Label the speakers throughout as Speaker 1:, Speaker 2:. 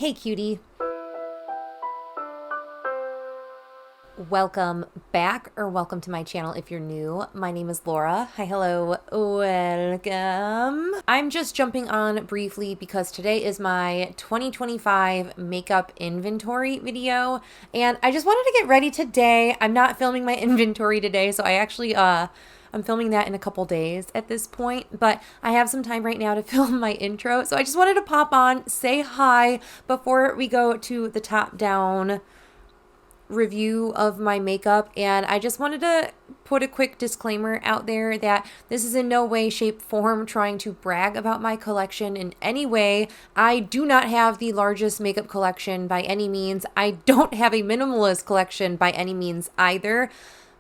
Speaker 1: Hey cutie. Welcome back, or welcome to my channel if you're new. My name is Laura. Hi, hello, welcome. I'm just jumping on briefly because today is my 2025 makeup inventory video, and I just wanted to get ready today. I'm not filming my inventory today, so I actually I'm filming that in a couple days at this point, but I have some time right now to film my intro. So I just wanted to pop on, say hi before we go to the top-down review of my makeup. And I just wanted to put a quick disclaimer out there that this is in no way, shape, form trying to brag about my collection in any way. I do not have the largest makeup collection by any means. I don't have a minimalist collection by any means either.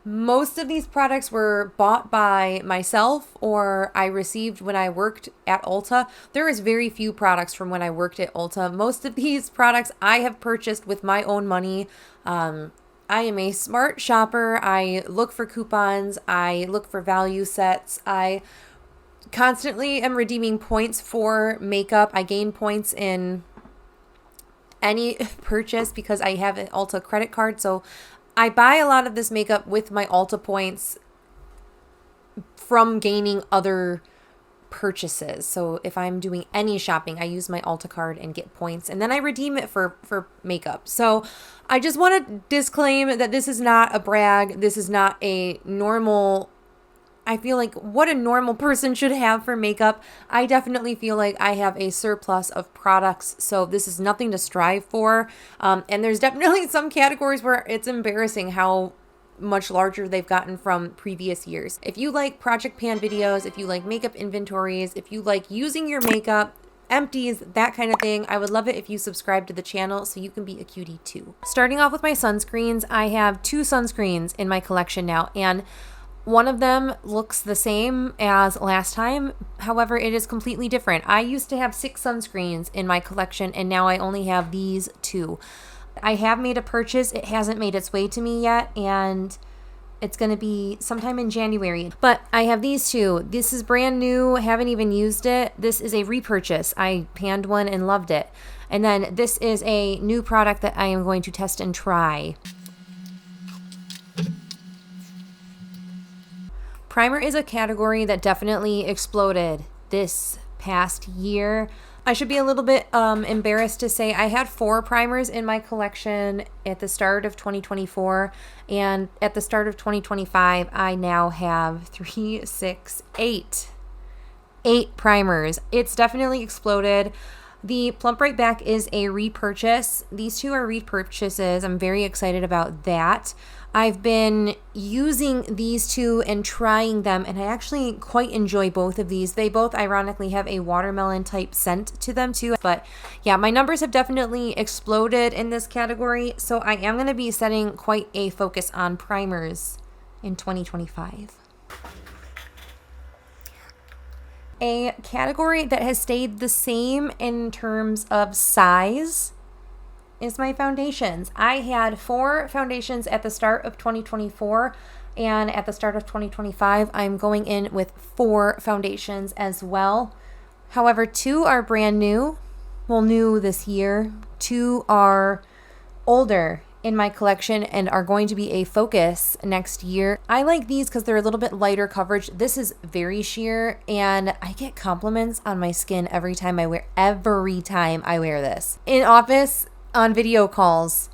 Speaker 1: Most of these products were bought by myself or I received when I worked at Ulta. There is very few products from when I worked at Ulta. Most of these products I have purchased with my own money. I am a smart shopper. I look for coupons. I look for value sets. I constantly am redeeming points for makeup. I gain points in any purchase because I have an Ulta credit card. So I buy a lot of this makeup with my Ulta points from gaining other purchases. So if I'm doing any shopping, I use my Ulta card and get points, and then I redeem it for makeup. So I just want to disclaim that this is not a brag. This is not a normal, I feel like what a normal person should have for makeup. I definitely feel like I have a surplus of products, so this is nothing to strive for. And there's definitely some categories where it's embarrassing how much larger they've gotten from previous years. If you like project pan videos, if you like makeup inventories, if you like using your makeup, empties, that kind of thing, I would love it if you subscribe to the channel so you can be a cutie too. Starting off with my sunscreens, I have 2 sunscreens in my collection now, and one of them looks the same as last time. However, it is completely different. I used to have 6 sunscreens in my collection, and now I only have these 2. I have made a purchase. It hasn't made its way to me yet, and it's going to be sometime in January. But I have these 2. This is brand new. Haven't even used it. This is a repurchase. I panned one and loved it. And then this is a new product that I am going to test and try. Primer is a category that definitely exploded this past year. I should be a little bit embarrassed to say I had 4 primers in my collection at the start of 2024, and at the start of 2025, I now have 3, 6, 8 primers. It's definitely exploded. The Plump Right Back is a repurchase. These 2 are repurchases. I'm very excited about that. I've been using these 2 and trying them, and I actually quite enjoy both of these. They both ironically have a watermelon type scent to them too. But yeah, my numbers have definitely exploded in this category, so I am going to be setting quite a focus on primers in 2025. A category that has stayed the same in terms of size is my foundations. I had 4 foundations at the start of 2024, and at the start of 2025, I'm going in with 4 foundations as well. However, 2 are brand new, well, new this year. 2 are older in my collection and are going to be a focus next year. I like these because they're a little bit lighter coverage. This is very sheer, and I get compliments on my skin every time I wear this. In office, on video calls,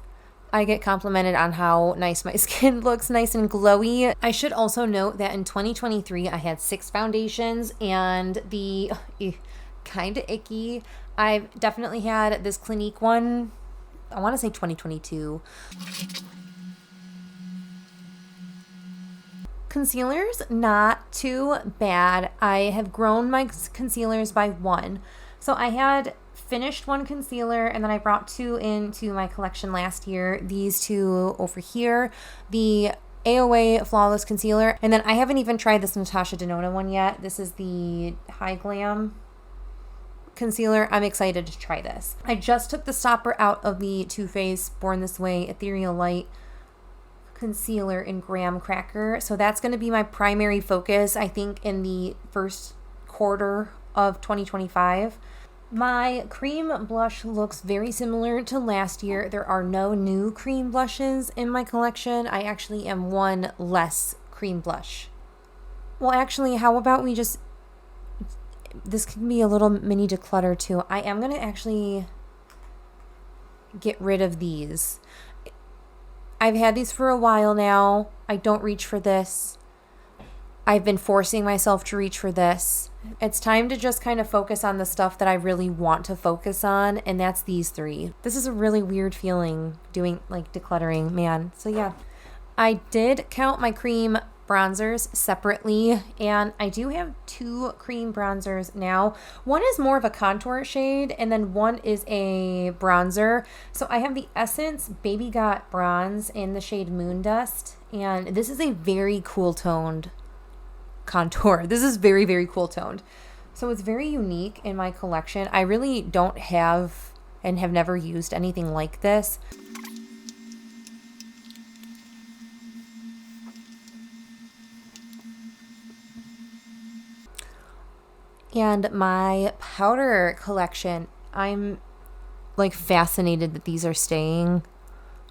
Speaker 1: I get complimented on how nice my skin looks, nice and glowy. I should also note that in 2023, I had 6 foundations, and the kind of icky. I've definitely had this Clinique one, I want to say 2022. Concealers, not too bad. I have grown my concealers by 1. So I had finished 1 concealer, and then I brought 2 into my collection last year. These 2 over here, the AOA Flawless Concealer, and then I haven't even tried this Natasha Denona one yet. This is the High Glam Concealer. I'm excited to try this. I just took the stopper out of the Too Faced Born This Way Ethereal Light Concealer in Graham Cracker, so that's going to be my primary focus, I think, in the first quarter of 2025. My cream blush looks very similar to last year. There are no new cream blushes in my collection. I actually am one less cream blush. Well, actually, how about we just, this can be a little mini declutter too. I am going to actually get rid of these. I've had these for a while now. I don't reach for this. I've been forcing myself to reach for this. It's time to just kind of focus on the stuff that I really want to focus on, and that's these three. This is a really weird feeling doing like decluttering, man. So yeah, I did count my cream bronzers separately, and I do have 2 cream bronzers now. One is more of a contour shade, and then one is a bronzer. So I have the Essence Baby Got Bronze in the shade Moon Dust, and this is a very cool toned contour. This is very, very cool toned. So it's very unique in my collection. I really don't have and have never used anything like this. And my powder collection, I'm like fascinated that these are staying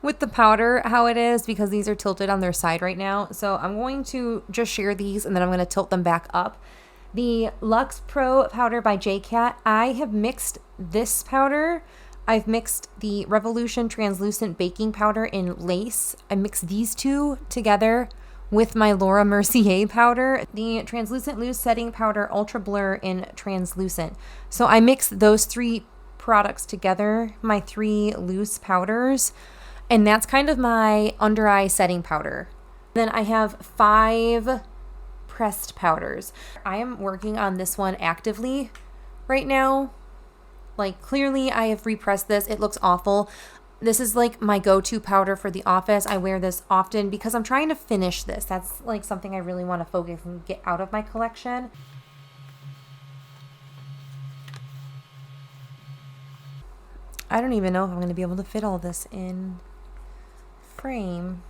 Speaker 1: with the powder how it is, because these are tilted on their side right now. So I'm going to just share these and then I'm going to tilt them back up. The Luxe Pro powder by JCat, I have mixed this powder. I've mixed the Revolution Translucent Baking Powder in Lace. I mixed these two together with my Laura Mercier powder, the Translucent Loose Setting Powder Ultra Blur in Translucent. So I mixed those 3 products together, my 3 loose powders, and that's kind of my under eye setting powder. Then I have 5 pressed powders. I am working on this one actively right now. Like, clearly I have repressed this. It looks awful. This is like my go-to powder for the office. I wear this often because I'm trying to finish this. That's like something I really want to focus and get out of my collection. I don't even know if I'm going to be able to fit all this in frame.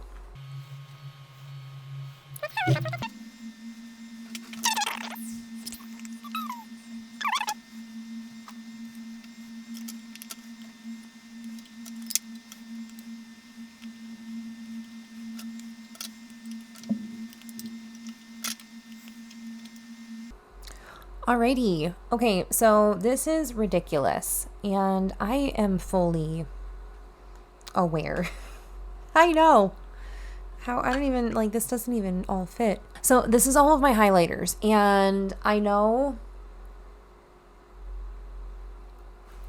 Speaker 1: Alrighty. Okay, so this is ridiculous, and I am fully aware. I know. How, I don't even, like, this doesn't even all fit. So this is all of my highlighters, and I know,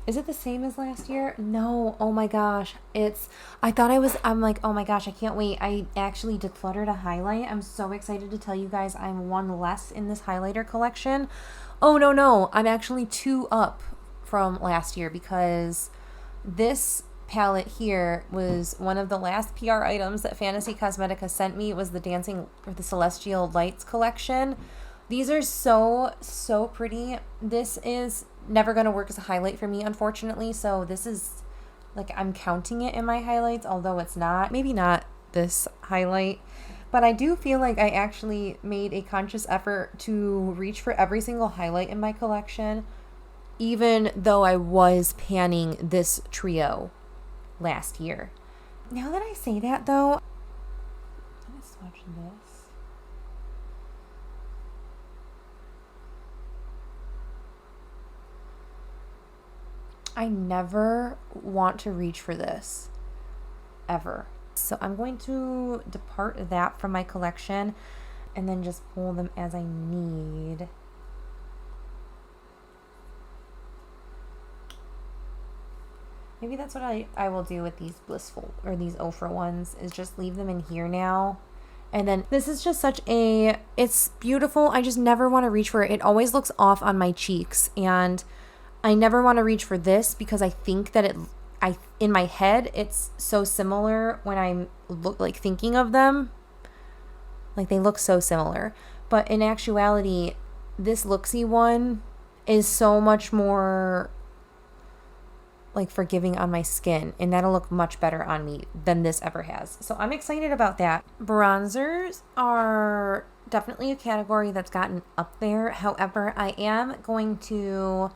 Speaker 1: is it the same as last year? No. Oh my gosh. I'm like, oh my gosh, I can't wait. I actually decluttered a highlight. I'm so excited to tell you guys I'm 1 less in this highlighter collection. Oh, no. I'm actually 2 up from last year, because this palette here was one of the last PR items that Fantasy Cosmetica sent me. It was the Dancing or the Celestial Lights collection. These are so pretty. This is never going to work as a highlight for me, unfortunately. So this is like, I'm counting it in my highlights, although it's not. Maybe not this highlight. But I do feel like I actually made a conscious effort to reach for every single highlight in my collection, even though I was panning this trio last year. Now that I say that, though, let me swatch this. I never want to reach for this, ever. So I'm going to depart that from my collection and then just pull them as I need. Maybe that's what I will do with these Blissful or these Ofra ones, is just leave them in here now. And then this is just it's beautiful. I just never want to reach for it. It always looks off on my cheeks, and I never want to reach for this because I think that in my head, it's so similar when I'm thinking of them. Like, they look so similar. But in actuality, this Luxe one is so much more like forgiving on my skin, and that'll look much better on me than this ever has. So I'm excited about that. Bronzers are definitely a category that's gotten up there. However, I am going to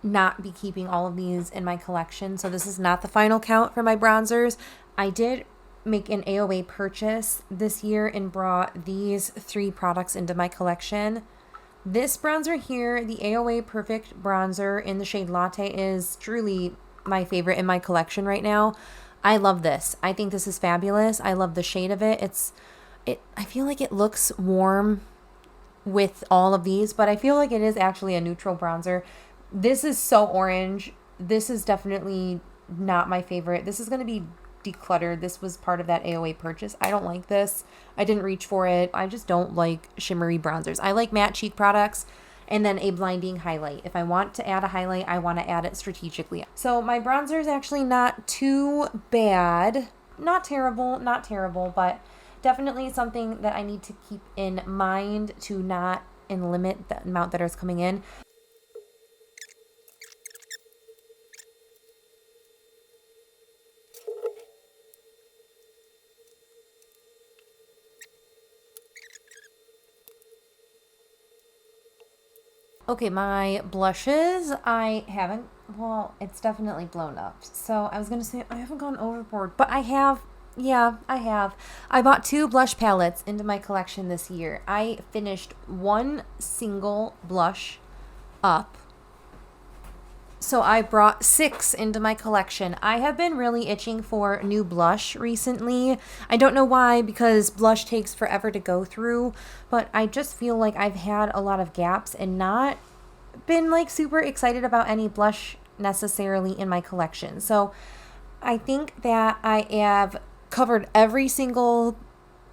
Speaker 1: not be keeping all of these in my collection. So this is not the final count for my bronzers. I did make an AOA purchase this year and brought these 3 products into my collection. This bronzer here, the AOA Perfect Bronzer in the shade Latte, is truly my favorite in my collection right now. I love this. I think this is fabulous. I love the shade of it. I feel like it looks warm with all of these, but I feel like it is actually a neutral bronzer. This is so orange. This is definitely not my favorite. This is going to be decluttered. This was part of that AOA purchase. I don't like this. I didn't reach for it. I just don't like shimmery bronzers. I like matte cheek products and then a blinding highlight. If I want to add a highlight, I want to add it strategically. So my bronzer is actually not too bad. Not terrible, but definitely something that I need to keep in mind to not limit the amount that is coming in. Okay, my blushes, I haven't, well, it's definitely blown up. So I was going to say I haven't gone overboard, but I have. Yeah, I have. I bought 2 blush palettes into my collection this year. I finished 1 single blush up. So I brought 6 into my collection. I have been really itching for new blush recently. I don't know why, because blush takes forever to go through, but I just feel like I've had a lot of gaps and not been like super excited about any blush necessarily in my collection. So I think that I have covered every single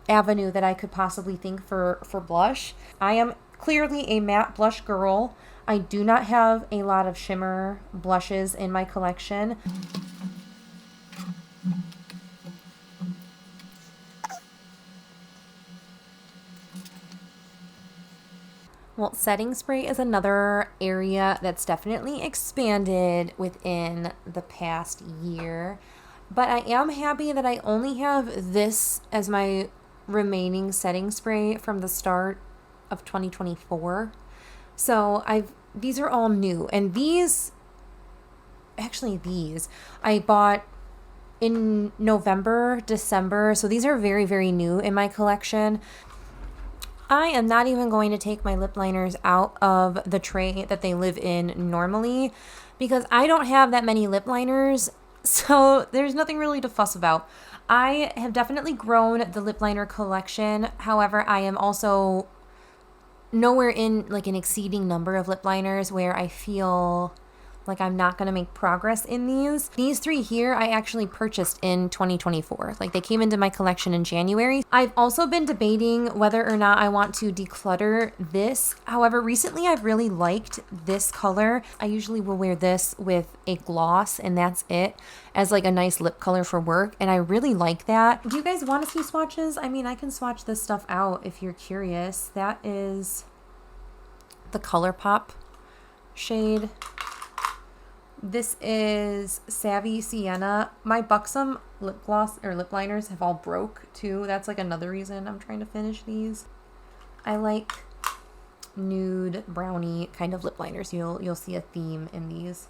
Speaker 1: avenue that I could possibly think for blush. I am clearly a matte blush girl. I do not have a lot of shimmer blushes in my collection. Well, setting spray is another area that's definitely expanded within the past year. But I am happy that I only have this as my remaining setting spray from the start of 2024. So these are all new, and these I bought in November, December. So these are very, very new in my collection. I am not even going to take my lip liners out of the tray that they live in normally because I don't have that many lip liners. So there's nothing really to fuss about. I have definitely grown the lip liner collection. However, I am also nowhere in like an exceeding number of lip liners where I feel like I'm not going to make progress in these. These 3 here I actually purchased in 2024. Like they came into my collection in January. I've also been debating whether or not I want to declutter this. However, recently I've really liked this color. I usually will wear this with a gloss and that's it, as like a nice lip color for work. And I really like that. Do you guys want to see swatches? I mean, I can swatch this stuff out if you're curious. That is the Colourpop shade. This is Savvy Sienna. My Buxom lip gloss or lip liners have all broke too. That's like another reason I'm trying to finish these. I like nude brownie kind of lip liners. You'll see a theme in these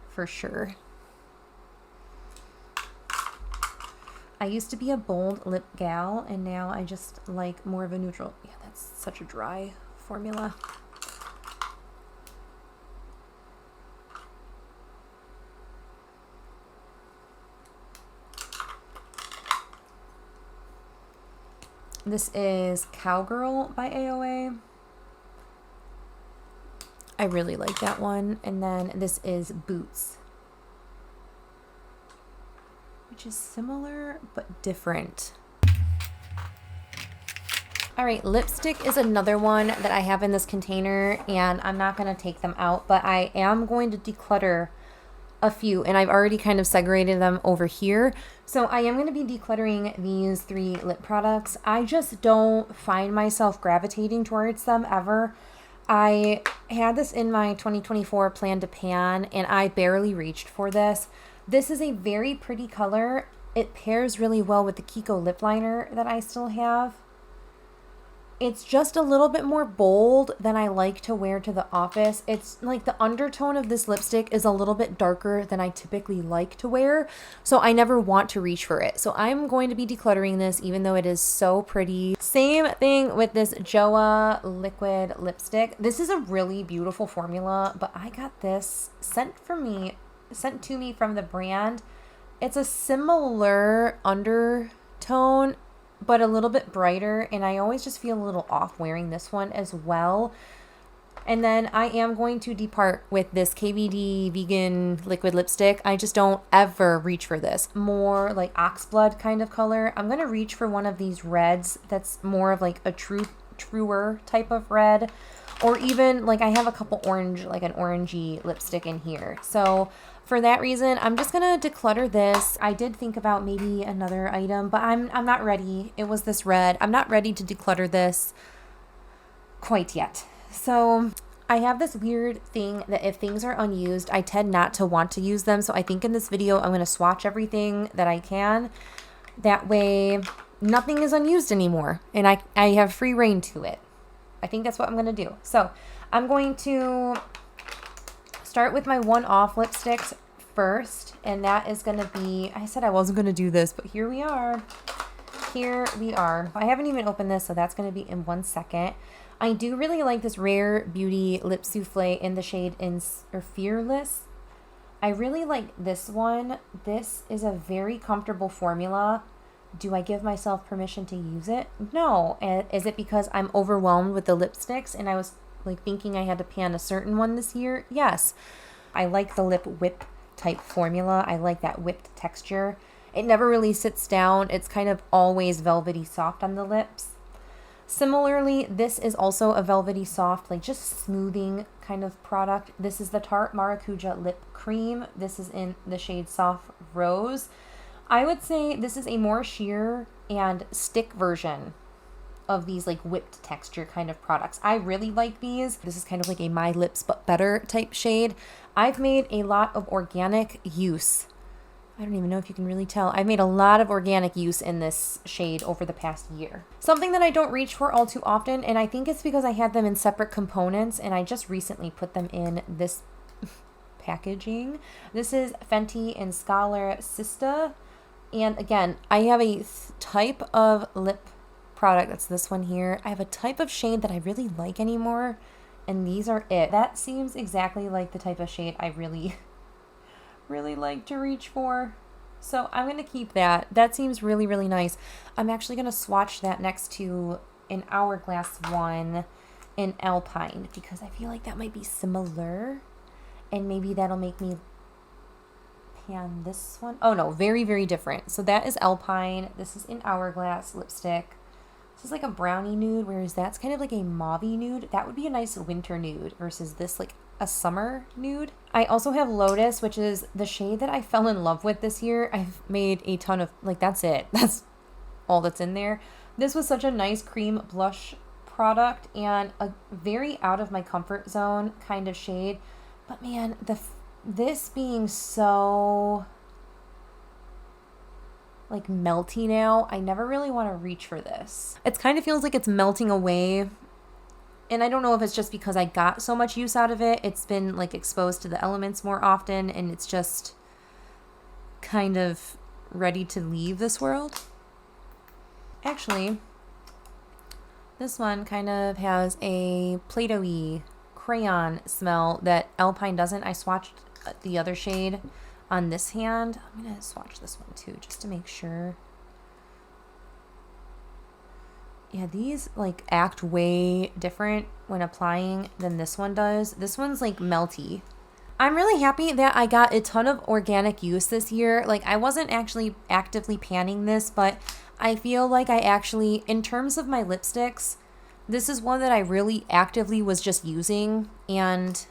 Speaker 1: for sure. I used to be a bold lip gal and now I just like more of a neutral. Yeah, that's such a dry formula. This is Cowgirl by AOA. I really like that one. And then this is Boots, which is similar but different. All right, lipstick is another one that I have in this container, and I'm not going to take them out, but I am going to declutter a few, and I've already kind of segregated them over here. So I am going to be decluttering these 3 lip products. I just don't find myself gravitating towards them ever. I had this in my 2024 plan to pan, and I barely reached for this. This is a very pretty color. It pairs really well with the Kiko lip liner that I still have. It's just a little bit more bold than I like to wear to the office. It's like the undertone of this lipstick is a little bit darker than I typically like to wear, so I never want to reach for it. So I'm going to be decluttering this even though it is so pretty. Same thing with this JOA liquid lipstick. This is a really beautiful formula, but I got this sent to me from the brand. It's a similar undertone, but a little bit brighter, and I always just feel a little off wearing this one as well. And then I am going to depart with this KVD vegan liquid lipstick. I just don't ever reach for this. More like oxblood kind of color. I'm going to reach for one of these reds that's more of like a truer type of red. Or even like I have a couple orange, like an orangey lipstick in here. So for that reason, I'm just going to declutter this. I did think about maybe another item, but I'm not ready. It was this red. I'm not ready to declutter this quite yet. So I have this weird thing that if things are unused, I tend not to want to use them. So I think in this video, I'm going to swatch everything that I can. That way, nothing is unused anymore. And I have free reign to it. I think that's what I'm going to do. So I'm going to start with my one-off lipsticks first. And that is going to be, I said I wasn't going to do this, but here we are. Here we are. I haven't even opened this, so that's going to be in 1 second. I do really like this Rare Beauty Lip Souffle in the shade Fearless. I really like this one. This is a very comfortable formula. Do I give myself permission to use it? No. Is it because I'm overwhelmed with the lipsticks and I was like thinking I had to pan a certain one this year? Yes. I like the lip whip type formula. I like that whipped texture. It never really sits down. It's kind of always velvety soft on the lips. Similarly, this is also a velvety soft, like just smoothing kind of product. This is the Tarte Maracuja Lip Cream. This is in the shade Soft Rose. I would say this is a more sheer and stick version of these like whipped texture kind of products. I really like these. This is kind of like a My Lips But Better type shade. I've made a lot of organic use. I don't even know if you can really tell. I've made a lot of organic use in this shade over the past year. Something that I don't reach for all too often, and I think it's because I had them in separate components, and I just recently put them in this packaging. This is Fenty and Scholar Sista. And again, I have a type of lip product, that's this one here. I have a type of shade that I really like anymore, and these are it. That seems exactly like the type of shade I really like to reach for. So I'm going to keep that. That seems really, really nice. I'm actually going to swatch that next to an Hourglass one in Alpine because I feel like that might be similar. And maybe that'll make me pan this one. Oh no, very, very different. So that is Alpine. This is an Hourglass lipstick. This is like a brownie nude, whereas that's kind of like a mauvey nude. That would be a nice winter nude versus this like a summer nude. I also have Lotus, which is the shade that I fell in love with this year. I've made a ton of, like, that's it. That's all that's in there. This was such a nice cream blush product and a very out of my comfort zone kind of shade. But man, this being so like melty now, I never really want to reach for this. It kind of feels like it's melting away. And I don't know if it's just because I got so much use out of it. It's been like exposed to the elements more often and it's just kind of ready to leave this world. Actually, this one kind of has a Play-Doh-y crayon smell that Alpine doesn't. I swatched the other shade on this hand. I'm going to swatch this one too just to make sure. Yeah, these like act way different when applying than this one does. This one's like melty. I'm really happy that I got a ton of organic use this year. Like I wasn't actually actively panning this, but I feel like I actually, in terms of my lipsticks, this is one that I really actively was just using. And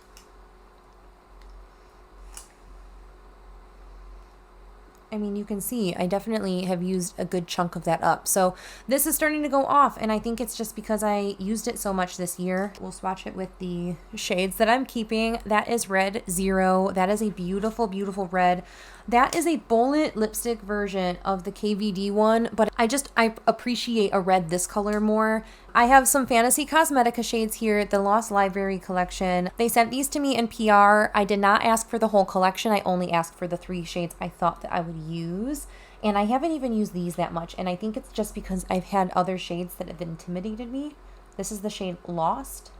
Speaker 1: I mean, you can see I definitely have used a good chunk of that up. So this is starting to go off, and I think it's just because I used it so much this year. We'll swatch it with the shades that I'm keeping. That is Red Zero. That is a beautiful, beautiful red. That is a bullet lipstick version of the KVD one, but I appreciate a red this color more. I have some Fantasy Cosmetica shades here, the Lost Library collection. They sent these to me in PR. I did not ask for the whole collection. I only asked for the 3 shades I thought that I would use. And I haven't even used these that much. And I think it's just because I've had other shades that have intimidated me. This is the shade Lost.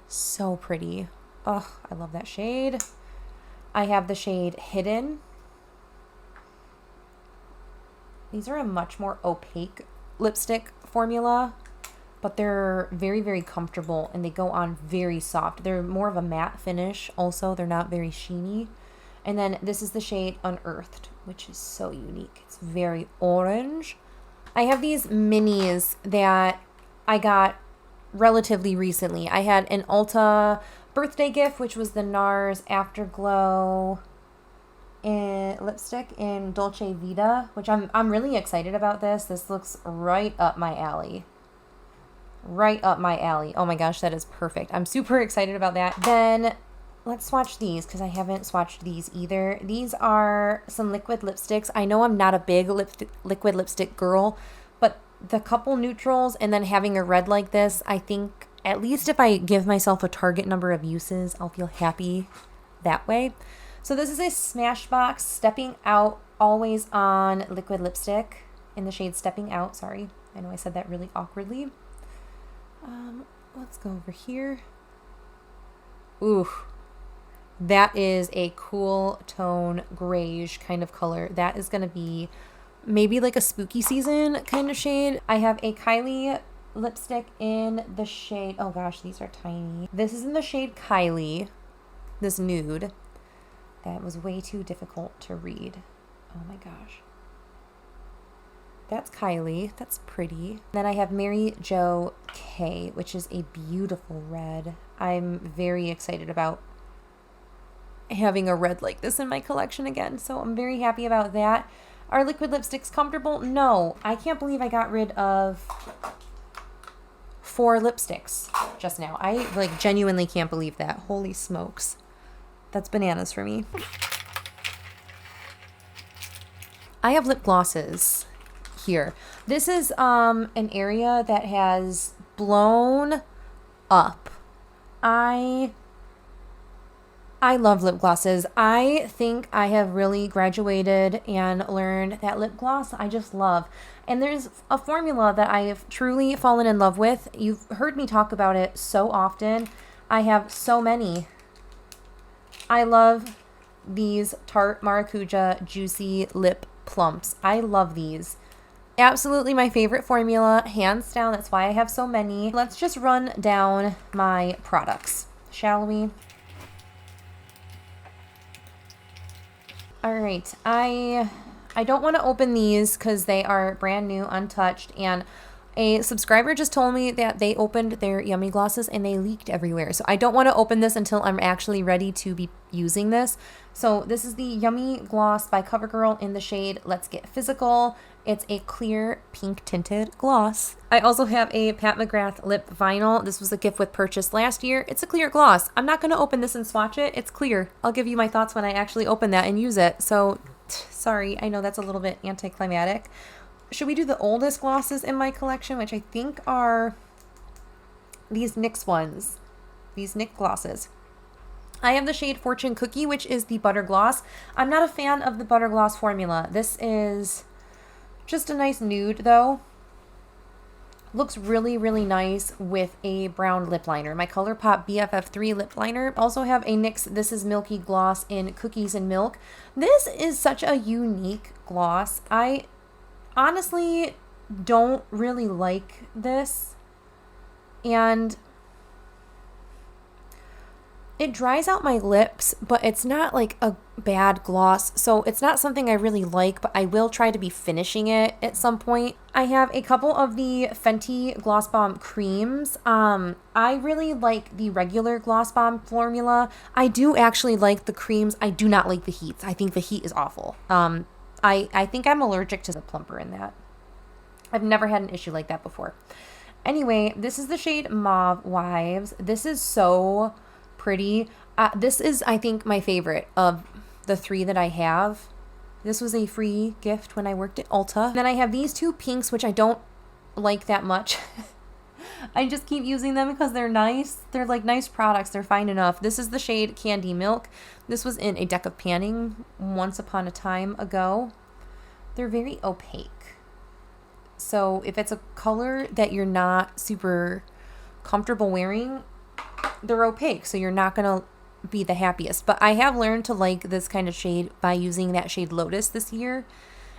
Speaker 1: So pretty. Oh, I love that shade. I have the shade Hidden. These are a much more opaque lipstick formula, but they're very, very comfortable and they go on very soft. They're more of a matte finish also. They're not very sheeny. And then this is the shade Unearthed, which is so unique. It's very orange. I have these minis that I got relatively recently. I had an Ulta birthday gift, which was the NARS Afterglow lipstick in Dolce Vita, which I'm really excited about this. This looks right up my alley. Right up my alley. Oh my gosh, that is perfect. I'm super excited about that. Then let's swatch these because I haven't swatched these either. These are some liquid lipsticks. I know I'm not a big liquid lipstick girl, but the couple neutrals and then having a red like this, I think at least if I give myself a target number of uses, I'll feel happy that way. So this is a Smashbox Stepping Out Always On liquid lipstick in the shade Stepping Out. Sorry, I know I said that really awkwardly. Let's go over here. Ooh, that is a cool tone grayish kind of color. That is going to be maybe like a spooky season kind of shade. I have a Kylie lipstick in the shade, oh gosh, these are tiny. This is in the shade Kylie, this nude. That was way too difficult to read. Oh my gosh. That's Kylie. That's pretty. Then I have Mary Jo K, which is a beautiful red. I'm very excited about having a red like this in my collection again, so I'm very happy about that. Are liquid lipsticks comfortable? No. I can't believe I got rid of 4 lipsticks just now. I like genuinely can't believe that. Holy smokes. That's bananas for me. I have lip glosses here. This is an area that has blown up. I love lip glosses. I think I have really graduated and learned that lip gloss I just love. And there's a formula that I have truly fallen in love with. You've heard me talk about it so often. I have so many. I love these Tarte Maracuja Juicy Lip Plumps. I love these. Absolutely my favorite formula, hands down. That's why I have so many. Let's just run down my products, shall we? All right, I don't want to open these because they are brand new, untouched, and a subscriber just told me that they opened their Yummy glosses and they leaked everywhere. So I don't want to open this until I'm actually ready to be using this. So this is the Yummy gloss by CoverGirl in the shade Let's Get Physical. It's a clear pink tinted gloss. I also have a Pat McGrath lip vinyl. This was a gift with purchase last year. It's a clear gloss. I'm not going to open this and swatch it. It's clear. I'll give you my thoughts when I actually open that and use it. So sorry, I know that's a little bit anticlimactic. Should we do the oldest glosses in my collection, which I think are these NYX ones, these NYX glosses. I have the shade Fortune Cookie, which is the butter gloss. I'm not a fan of the butter gloss formula. This is just a nice nude though. Looks really, really nice with a brown lip liner. My Colourpop BFF3 lip liner. Also have a NYX This Is Milky gloss in Cookies and Milk. This is such a unique gloss. I honestly don't really like this, and it dries out my lips, but it's not like a bad gloss, so it's not something I really like, but I will try to be finishing it at some point. I have a couple of the Fenty Gloss Bomb creams. I really like the regular Gloss Bomb formula. I do actually like the creams. I do not like the heats. I think the heat is awful. I think I'm allergic to the plumper in that. I've never had an issue like that before. Anyway, this is the shade Mauve Wives. This is so pretty. This is, I think, my favorite of the 3 that I have. This was a free gift when I worked at Ulta. Then I have these two pinks, which I don't like that much. I just keep using them because they're nice. They're like nice products. They're fine enough. This is the shade Candy Milk. This was in a deck of panning once upon a time ago. They're very opaque. So if it's a color that you're not super comfortable wearing, they're opaque. So you're not going to be the happiest. But I have learned to like this kind of shade by using that shade Lotus this year.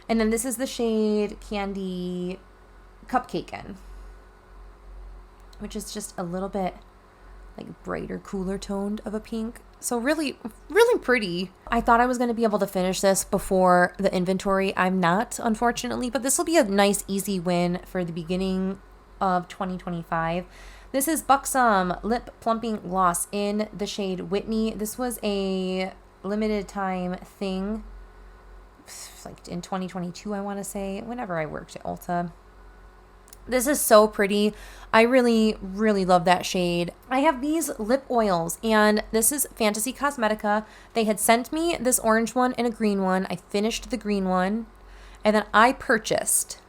Speaker 1: And then this is the shade Candy Cupcakein, which is just a little bit like brighter, cooler toned of a pink. So really, really pretty. I thought I was going to be able to finish this before the inventory. I'm not, unfortunately, but this will be a nice, easy win for the beginning of 2025. This is Buxom Lip Plumping Gloss in the shade Whitney. This was a limited time thing, like in 2022, I want to say, whenever I worked at Ulta. This is so pretty. I really, really love that shade. I have these lip oils, and this is Fantasy Cosmetica. They had sent me this orange one and a green one. I finished the green one, and then I purchased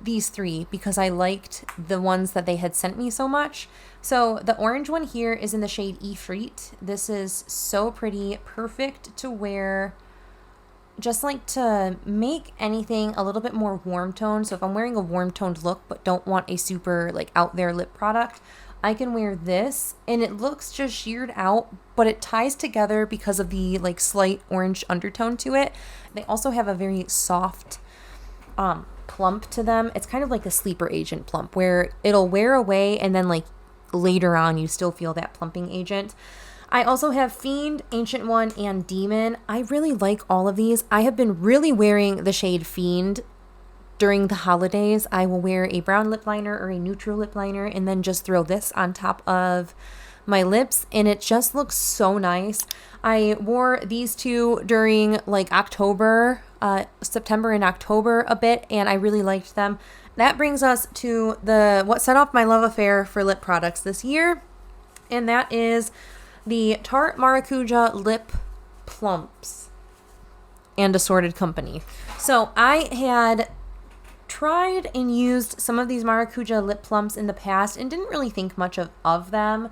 Speaker 1: these three because I liked the ones that they had sent me so much. So the orange one here is in the shade Ifrit. This is so pretty, perfect to wear, just like to make anything a little bit more warm toned. So if I'm wearing a warm toned look but don't want a super like out there lip product, I can wear this and it looks just sheared out, but it ties together because of the like slight orange undertone to it. They also have a very soft plump to them. It's kind of like a sleeper agent plump where it'll wear away and then like later on you still feel that plumping agent. I also have Fiend, Ancient One, and Demon. I really like all of these. I have been really wearing the shade Fiend during the holidays. I will wear a brown lip liner or a neutral lip liner and then just throw this on top of my lips, and it just looks so nice. I wore these two during like October, September and October a bit, and I really liked them. That brings us to what set off my love affair for lip products this year, and that is the Tarte Maracuja Lip Plumps and Assorted Company. So I had tried and used some of these Maracuja lip plumps in the past and didn't really think much of them.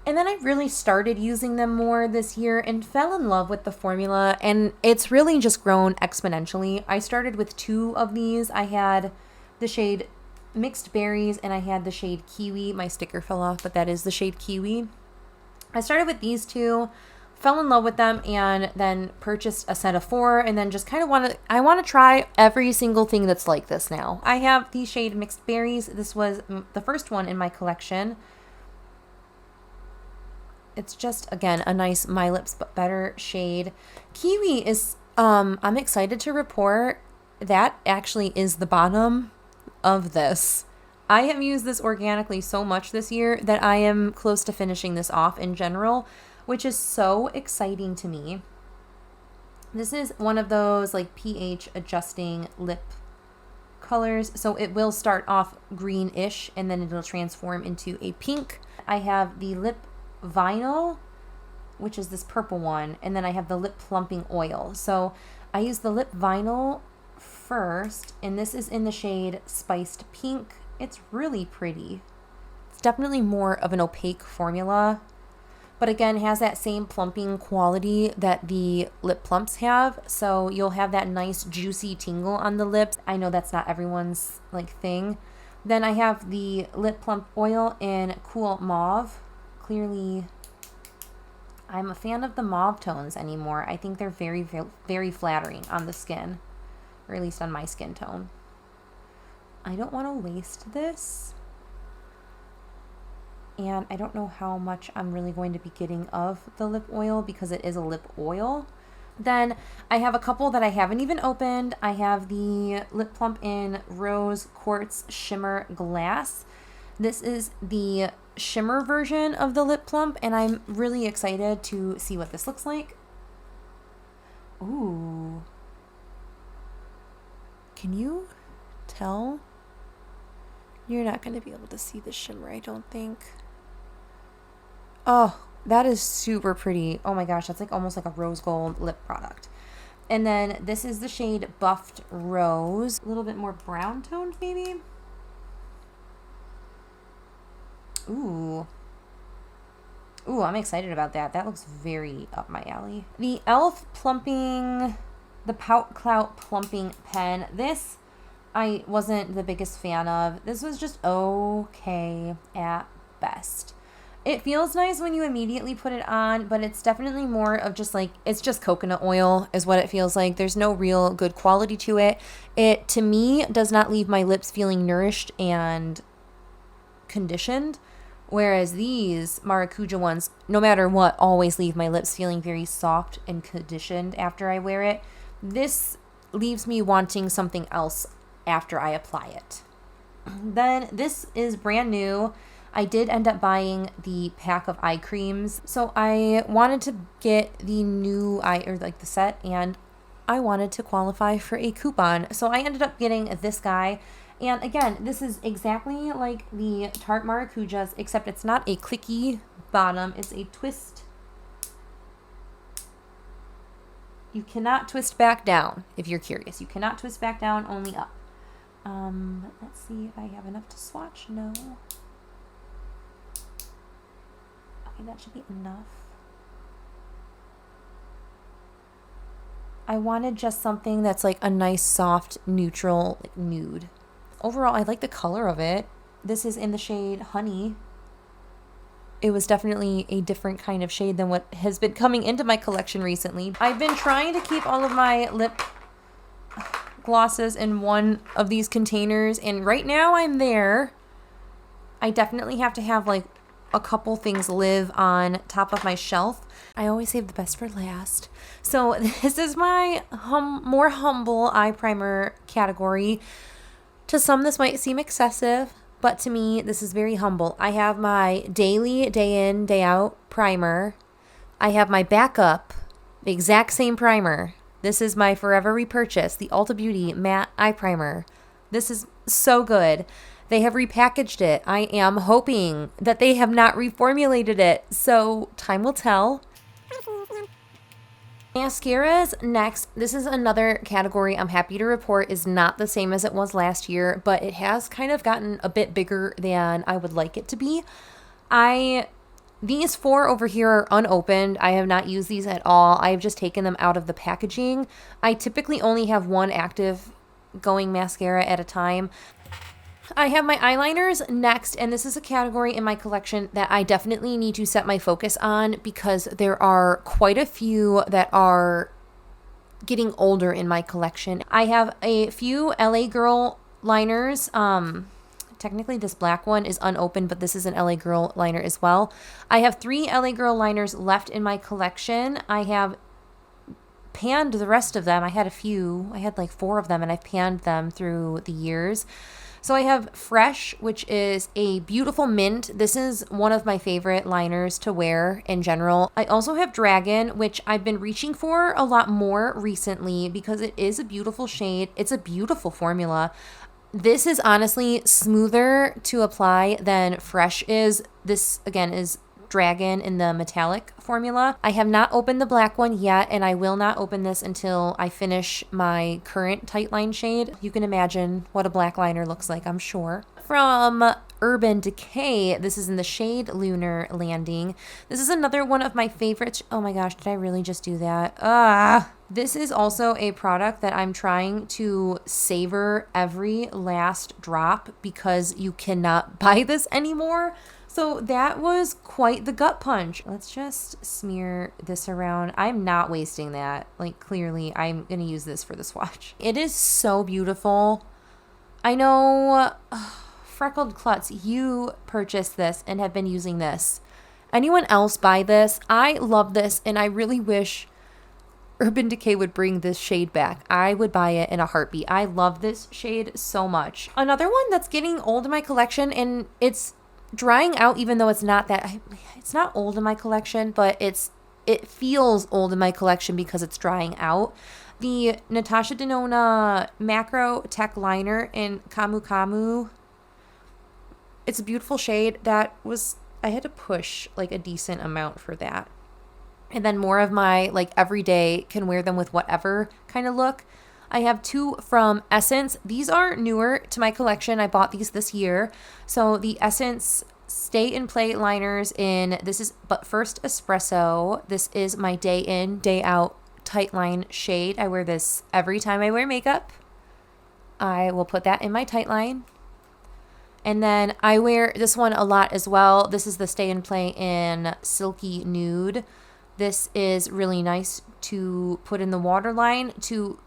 Speaker 1: And then I really started using them more this year and fell in love with the formula, and it's really just grown exponentially. I started with two of these. I had the shade Mixed Berries and I had the shade Kiwi. My sticker fell off, but that is the shade Kiwi. I started with these two, fell in love with them, and then purchased a set of 4, and then just kind of want to try every single thing that's like this now. I have the shade Mixed Berries. This was the first one in my collection. It's just, again, a nice My Lips But Better shade. Kiwi is, I'm excited to report that actually is the bottom of this. I have used this organically so much this year that I am close to finishing this off in general, which is so exciting to me. This is one of those like pH adjusting lip colors. So it will start off greenish and then it'll transform into a pink. I have the lip vinyl, which is this purple one, and then I have the lip plumping oil. So I use the lip vinyl first, and this is in the shade Spiced Pink. It's really pretty. It's definitely more of an opaque formula, but again, has that same plumping quality that the lip plumps have. So you'll have that nice juicy tingle on the lips. I know that's not everyone's like thing. Then I have the lip plump oil in Cool Mauve. Clearly, I'm a fan of the mauve tones anymore. I think they're very, very flattering on the skin, or at least on my skin tone. I don't want to waste this, and I don't know how much I'm really going to be getting of the lip oil because it is a lip oil. Then I have a couple that I haven't even opened. I have the Lip Plump in Rose Quartz Shimmer Glass. This is the shimmer version of the lip plump, and I'm really excited to see what this looks like. Ooh. Can you tell? You're not going to be able to see the shimmer, I don't think. Oh, that is super pretty. Oh my gosh, that's like almost like a rose gold lip product. And then this is the shade Buffed Rose. A little bit more brown toned, maybe? Ooh. Ooh, I'm excited about that. That looks very up my alley. The e.l.f. Plumping, the Pout Clout Plumping Pen. This I wasn't the biggest fan of. This was just okay at best. It feels nice when you immediately put it on, but it's definitely more of just like, it's just coconut oil is what it feels like. There's no real good quality to it. It, to me, does not leave my lips feeling nourished and conditioned. Whereas these Maracuja ones, no matter what, always leave my lips feeling very soft and conditioned after I wear it. This leaves me wanting something else after I apply it. Then this is brand new. I did end up buying the pack of eye creams. So I wanted to get the new the set, and I wanted to qualify for a coupon. So I ended up getting this guy. And again, this is exactly like the Tarte Maracujas, except it's not a clicky bottom. It's a twist. You cannot twist back down, if you're curious. You cannot twist back down, only up. Let's see if I have enough to swatch. No. Okay, that should be enough. I wanted just something that's like a nice, soft, neutral, like nude. Overall, I like the color of it. This is in the shade Honey. It was definitely a different kind of shade than what has been coming into my collection recently. I've been trying to keep all of my lip glosses in one of these containers, and right now I'm there. I definitely have to have like a couple things live on top of my shelf. I always save the best for last. So this is my more humble eye primer category. To some, this might seem excessive, but to me, this is very humble. I have my daily, day in, day out primer. I have my backup, the exact same primer. This is my forever repurchase, the Ulta Beauty Matte Eye Primer. This is so good. They have repackaged it. I am hoping that they have not reformulated it, so time will tell. Mascaras next. This is another category I'm happy to report is not the same as it was last year, but it has kind of gotten a bit bigger than I would like it to be. These four over here are unopened. I have not used these at all. I have just taken them out of the packaging. I typically only have one active going mascara at a time. I have my eyeliners next, and this is a category in my collection that I definitely need to set my focus on because there are quite a few that are getting older in my collection. I have a few LA Girl liners. Technically this black one is unopened, but this is an LA Girl liner as well. I have 3 LA Girl liners left in my collection. I have panned the rest of them. I had a few. I had like 4 of them, and I've panned them through the years. So I have Fresh, which is a beautiful mint. This is one of my favorite liners to wear in general. I also have Dragon, which I've been reaching for a lot more recently because it is a beautiful shade. It's a beautiful formula. This is honestly smoother to apply than Fresh is. This, again, is Dragon in the metallic formula. I have not opened the black one yet, and I will not open this until I finish my current Tightline shade. You can imagine what a black liner looks like, I'm sure. From Urban Decay, this is in the shade Lunar Landing. This is another one of my favorites. Oh my gosh, did I really just do that? This is also a product that I'm trying to savor every last drop because you cannot buy this anymore. So that was quite the gut punch. Let's just smear this around. I'm not wasting that. Like, clearly, I'm going to use this for the swatch. It is so beautiful. I know, Freckled Klutz, you purchased this and have been using this. Anyone else buy this? I love this, and I really wish Urban Decay would bring this shade back. I would buy it in a heartbeat. I love this shade so much. Another one that's getting old in my collection, and it's drying out, even though it's not old in my collection, but it feels old in my collection because it's drying out. The Natasha Denona Macro Tech Liner in Camu Camu. It's a beautiful shade. I had to push like a decent amount for that. and then more of my like everyday can wear them with whatever kind of look. I have two from Essence. These are newer to my collection. I bought these this year. So the Essence Stay in Play liners in, this is But First Espresso. This is my day in, day out tight line shade. I wear this every time I wear makeup. I will put that in my tight line. And then I wear this one a lot as well. This is the Stay in Play in Silky Nude. This is really nice to put in the waterline to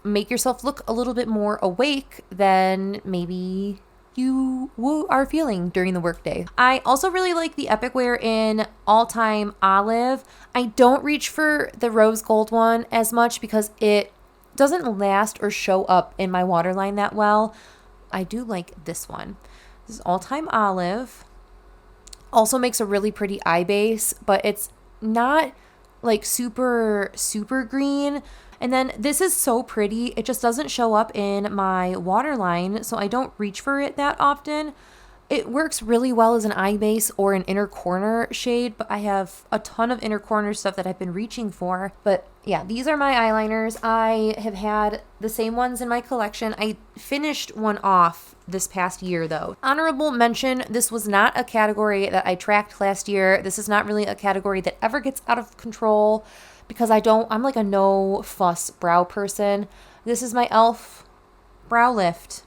Speaker 1: make yourself look a little bit more awake than maybe you are feeling during the workday. I also really like the Epic Wear in All Time Olive. I don't reach for the rose gold one as much because it doesn't last or show up in my waterline that well. I do like this one. This is All Time Olive. Also makes a really pretty eye base, but it's not like super green. And then this is so pretty. It just doesn't show up in my waterline, so I don't reach for it that often. It works really well as an eye base or an inner corner shade, but I have a ton of inner corner stuff that I've been reaching for. But yeah, these are my eyeliners. I have had the same ones in my collection. I finished one off this past year though. Honorable mention, this was not a category that I tracked last year. This is not really a category that ever gets out of control because I'm like a no fuss brow person. This is my e.l.f. brow lift.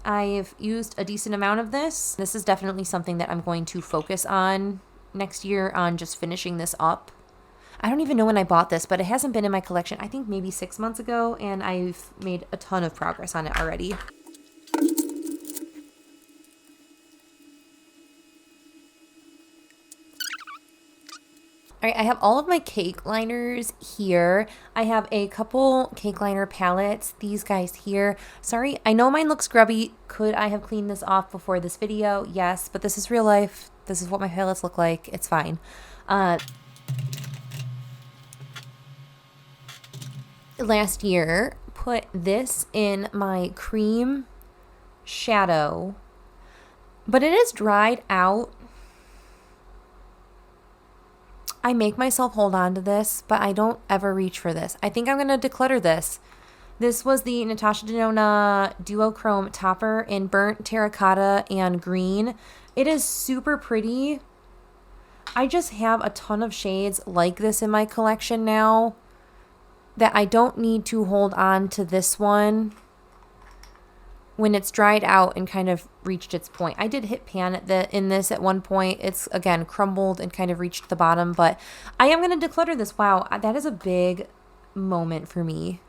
Speaker 1: I've used a decent amount of this. This is definitely something that I'm going to focus on next year, on just finishing this up. I don't even know when I bought this, but it hasn't been in my collection, I think maybe 6 months ago, and I've made a ton of progress on it already. All right, I have all of my cake liners here. I have a couple cake liner palettes, these guys here. Sorry, I know mine looks grubby. Could I have cleaned this off before this video? Yes, but this is real life. This is what my palettes look like. It's fine. Last year, put this in my cream shadow, but it is dried out. I make myself hold on to this, but I don't ever reach for this. I think I'm going to declutter this. This was the Natasha Denona Duochrome Topper in Burnt Terracotta and Green. It is super pretty. I just have a ton of shades like this in my collection now that I don't need to hold on to this one when it's dried out and kind of reached its point. I did hit pan in this at one point. It's, again, crumbled and kind of reached the bottom, but I am going to declutter this. Wow, that is a big moment for me.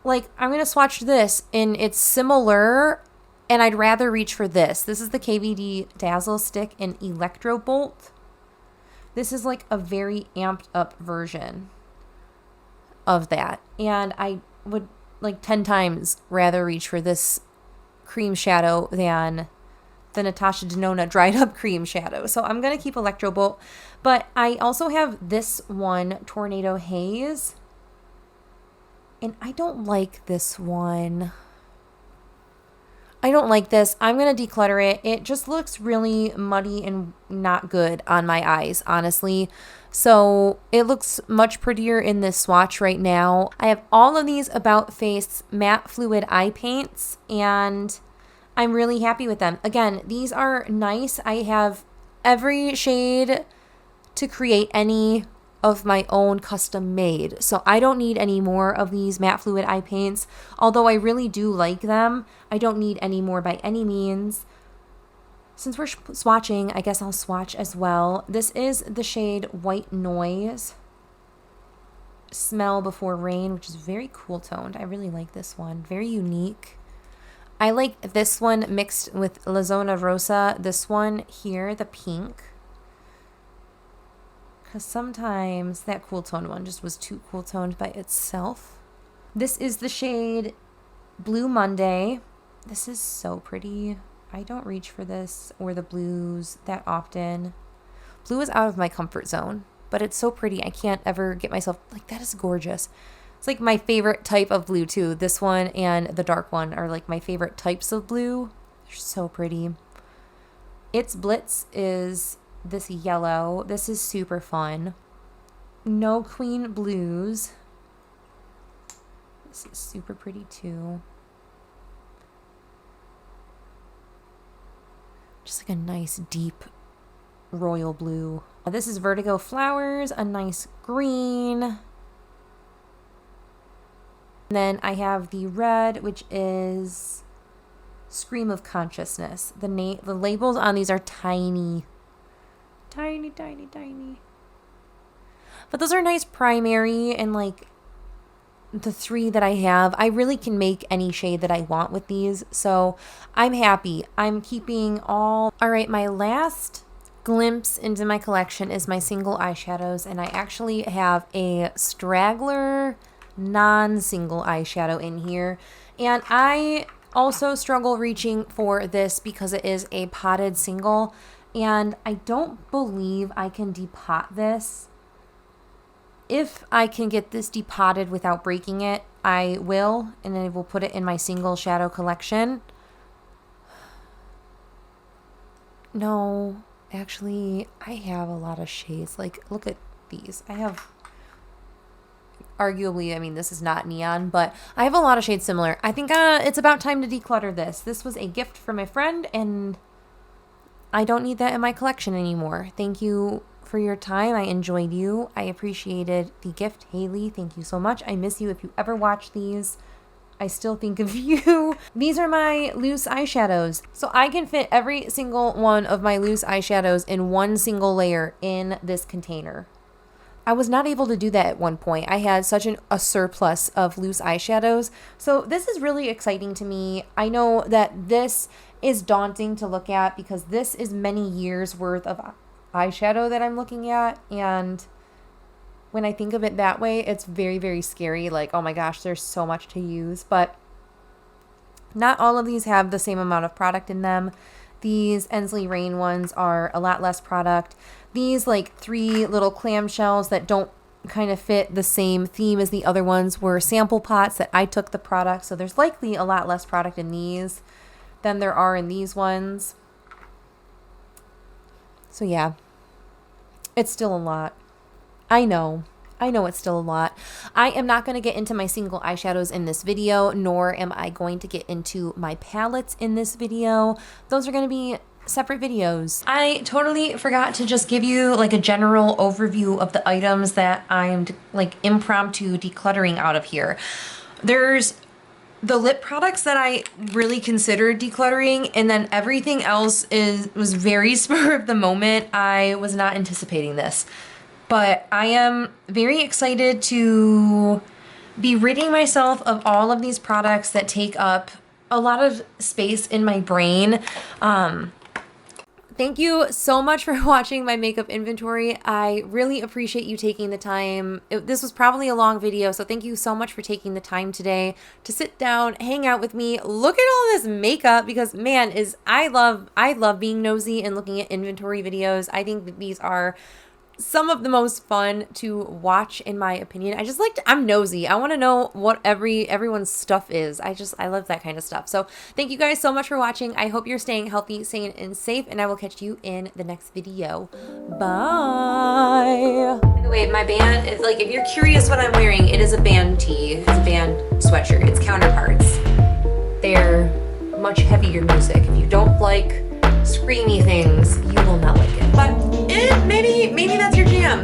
Speaker 1: Like, I'm going to swatch this, and it's similar, and I'd rather reach for this. This is the KVD Dazzle Stick in Electro Bolt. This is like a very amped up version of that, and I would like 10 times rather reach for this cream shadow than the Natasha Denona dried up cream shadow. So I'm going to keep Electro Bolt. But I also have this one, Tornado Haze. And I don't like this one. I don't like this. I'm going to declutter it. It just looks really muddy and not good on my eyes, honestly. So it looks much prettier in this swatch right now. I have all of these About Face matte fluid eye paints, and I'm really happy with them. Again, these are nice. I have every shade to create any of my own custom made. So I don't need any more of these matte fluid eye paints. Although I really do like them, I don't need any more by any means. Since we're swatching, I guess I'll swatch as well. This is the shade White Noise. Smell Before Rain, which is very cool toned. I really like this one. Very unique. I like this one mixed with La Zona Rosa. This one here, the pink. Because sometimes that cool tone one just was too cool toned by itself. This is the shade Blue Monday. This is so pretty. I don't reach for this or the blues that often. Blue is out of my comfort zone, but it's so pretty. I can't ever get myself, like, that is gorgeous. It's like my favorite type of blue too. This one and the dark one are like my favorite types of blue. They're so pretty. Its Blitz is this yellow. This is super fun. No Queen Blues. This is super pretty too. Just like a nice deep royal blue. This is Vertigo Flowers, a nice green. And then I have the red, which is Scream of Consciousness. The labels on these are tiny. Tiny, tiny, tiny. But those are nice primary, and like the 3 that I have, I really can make any shade that I want with these. So I'm happy. I'm keeping all. All right, my last glimpse into my collection is my single eyeshadows, and I actually have a straggler non-single eyeshadow in here. And I also struggle reaching for this because it is a potted single, and I don't believe I can depot this. If I can get this depotted without breaking it, I will, and then I will put it in my single shadow collection. No, actually, I have a lot of shades. Like, look at these. I have, arguably, I mean, this is not neon, but I have a lot of shades similar. I think it's about time to declutter this. This was a gift from a friend, and I don't need that in my collection anymore. Thank you for your time. I enjoyed you. I appreciated the gift, Haley. Thank you so much. I miss you. If you ever watch these, I still think of you. These are my loose eyeshadows. So I can fit every single one of my loose eyeshadows in one single layer in this container. I was not able to do that at one point. I had such a surplus of loose eyeshadows. So this is really exciting to me. I know that this is daunting to look at because this is many years worth of eyeshadow that I'm looking at, and when I think of it that way, it's very, very scary. Like, oh my gosh, there's so much to use. But not all of these have the same amount of product in them. These Ensley Rain ones are a lot less product. These like 3 little clamshells that don't kind of fit the same theme as the other ones were sample pots that I took the product, so there's likely a lot less product in these than there are in these ones. So yeah, it's still a lot. I know it's still a lot. I am not going to get into my single eyeshadows in this video, nor am I going to get into my palettes in this video. Those are going to be separate videos. I totally forgot to just give you like a general overview of the items that I'm like impromptu decluttering out of here. There's the lip products that I really considered decluttering, and then everything else was very spur of the moment. I was not anticipating this, but I am very excited to be ridding myself of all of these products that take up a lot of space in my brain. Thank you so much for watching my makeup inventory. I really appreciate you taking the time. This was probably a long video, so thank you so much for taking the time today to sit down, hang out with me, look at all this makeup, because man, I love being nosy and looking at inventory videos. I think that these are some of the most fun to watch, in my opinion. I'm nosy. I want to know what everyone's stuff is. I love that kind of stuff. So thank you guys so much for watching. I hope you're staying healthy, sane, and safe, and I will catch you in the next video. Bye. By the way, my band is like, if you're curious what I'm wearing, it is a band tee. It's a band sweatshirt. It's Counterparts. They're much heavier music. If you don't like screamy things, you will not like it. But maybe that's your jam.